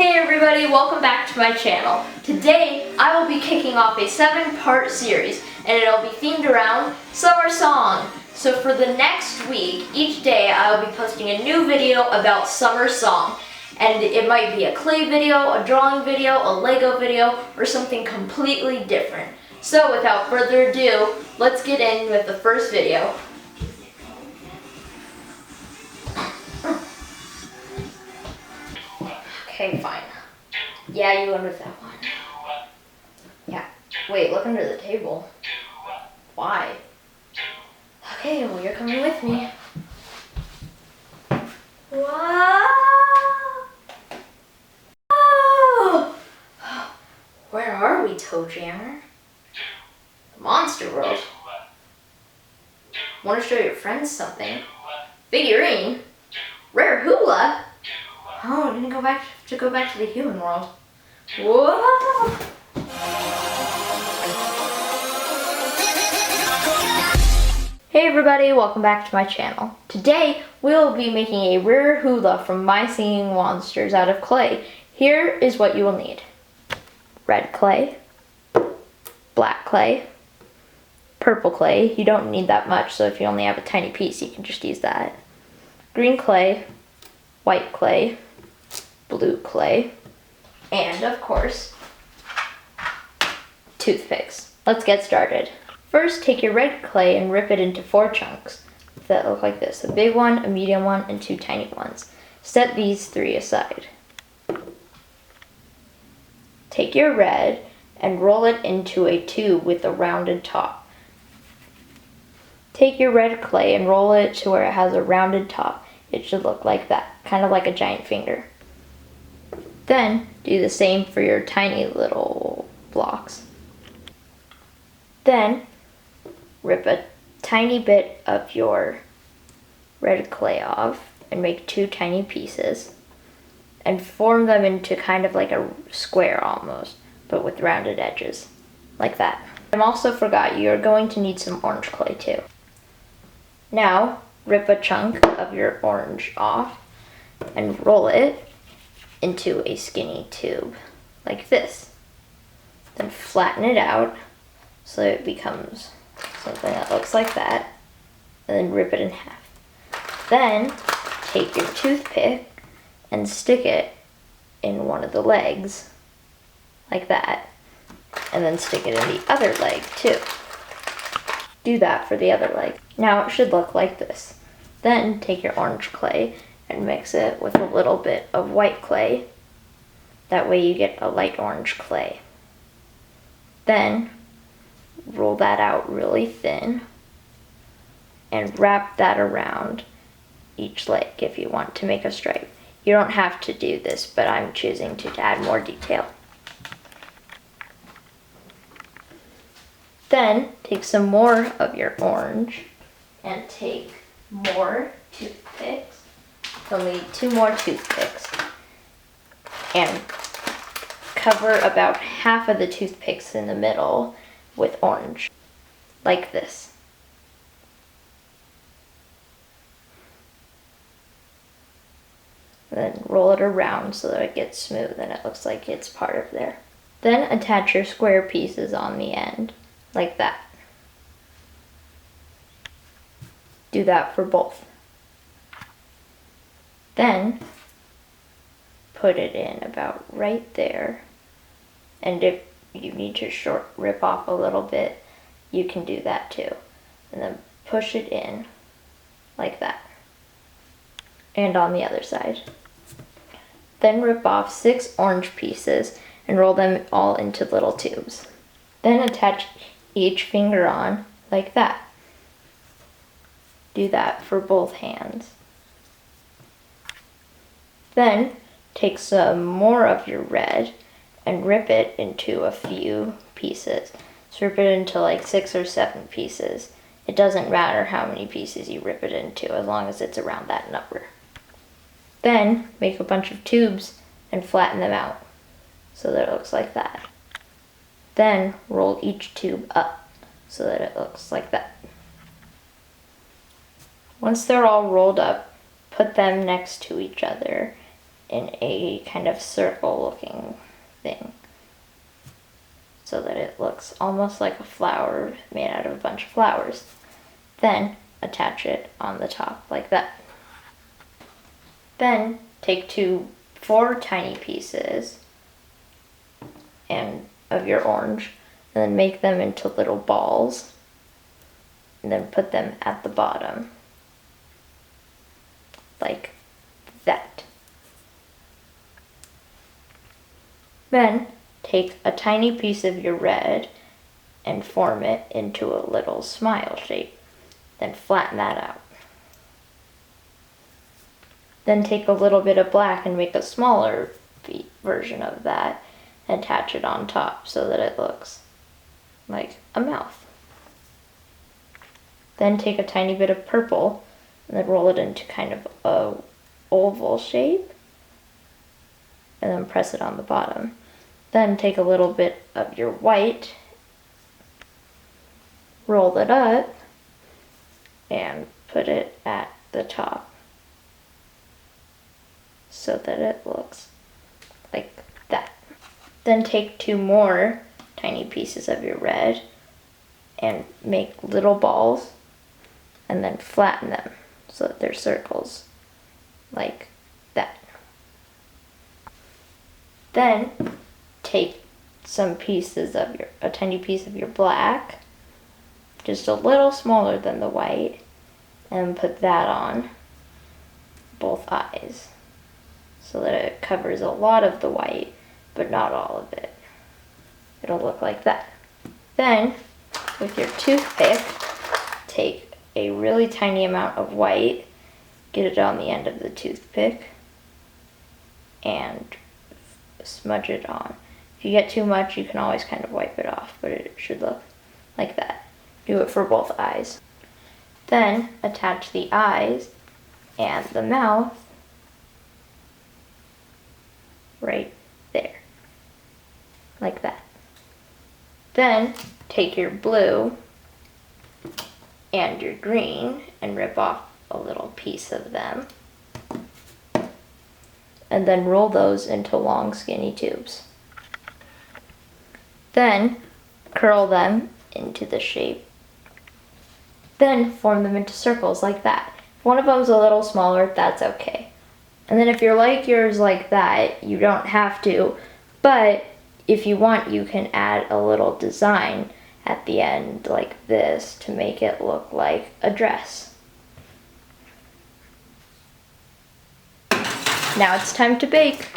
Hey everybody, welcome back to my channel. Today I will be kicking off a 7-part series and it'll be themed around Summer Song. So for the next week, each day I will be posting a new video about Summer Song. And it might be a clay video, a drawing video, a Lego video, or something completely different. So without further ado, let's get in with the first video. Okay, fine. Yeah, you went with that one. Yeah. Wait, look under the table. Why? Okay, well, you're coming with me. Wow! Oh! Where are we, Toe Jammer? Monster World. Want to show your friends something? Figurine? Rare Hoola? Oh, I didn't go back to the human world. Whoa! Hey everybody, welcome back to my channel. Today we'll be making a rare Hoola from My Singing Monsters out of clay. Here is what you will need. Red clay, black clay, purple clay. You don't need that much, so if you only have a tiny piece, you can just use that. Green clay, white clay, blue clay, and of course, toothpicks. Let's get started. First, take your red clay and rip it into 4 chunks that look like this. A big one, a medium one, and 2 tiny ones. Set these 3 aside. Take your red and roll it into a tube with a rounded top. Take your red clay and roll it to where it has a rounded top. It should look like that, kind of like a giant finger. Then, do the same for your tiny little blocks. Then, rip a tiny bit of your red clay off and make 2 tiny pieces and form them into kind of like a square almost, but with rounded edges, like that. I also forgot you're going to need some orange clay too. Now, rip a chunk of your orange off and roll it into a skinny tube, like this. Then flatten it out so it becomes something that looks like that, and then rip it in half. Then take your toothpick and stick it in one of the legs, like that, and then stick it in the other leg too. Do that for the other leg. Now it should look like this. Then take your orange clay and mix it with a little bit of white clay. That way you get a light orange clay. Then roll that out really thin and wrap that around each leg if you want to make a stripe. You don't have to do this, but I'm choosing to add more detail. Then take some more of your orange and take more toothpicks. You'll need 2 more toothpicks. And cover about half of the toothpicks in the middle with orange, like this. Then roll it around so that it gets smooth and it looks like it's part of there. Then attach your square pieces on the end, like that. Do that for both. Then put it in about right there, and if you need to rip off a little bit, you can do that too. And then push it in like that. And on the other side. Then rip off 6 orange pieces and roll them all into little tubes. Then attach each finger on like that. Do that for both hands. Then take some more of your red and rip it into a few pieces. So rip it into like 6 or 7 pieces. It doesn't matter how many pieces you rip it into as long as it's around that number. Then make a bunch of tubes and flatten them out so that it looks like that. Then roll each tube up so that it looks like that. Once they're all rolled up, put them next to each other in a kind of circle looking thing so that it looks almost like a flower made out of a bunch of flowers. Then attach it on the top like that. Then take 4 tiny pieces of your orange and then make them into little balls and then put them at the bottom like that. Then take a tiny piece of your red and form it into a little smile shape. Then flatten that out. Then take a little bit of black and make a smaller version of that and attach it on top so that it looks like a mouth. Then take a tiny bit of purple and then roll it into kind of a oval shape and then press it on the bottom. Then take a little bit of your white, roll it up, and put it at the top so that it looks like that. Then take 2 more tiny pieces of your red and make little balls and then flatten them so that they're circles like that. Then take a tiny piece of your black, just a little smaller than the white, and put that on both eyes so that it covers a lot of the white but not all of it. It'll look like that. Then with your toothpick, take a really tiny amount of white, get it on the end of the toothpick, and smudge it on. If you get too much, you can always kind of wipe it off, but it should look like that. Do it for both eyes. Then attach the eyes and the mouth right there, like that. Then take your blue and your green and rip off a little piece of them, and then roll those into long skinny tubes. Then curl them into the shape. Then form them into circles like that. If one of them's a little smaller, that's okay. And then if you're like yours like that, you don't have to, but if you want, you can add a little design at the end like this to make it look like a dress. Now it's time to bake.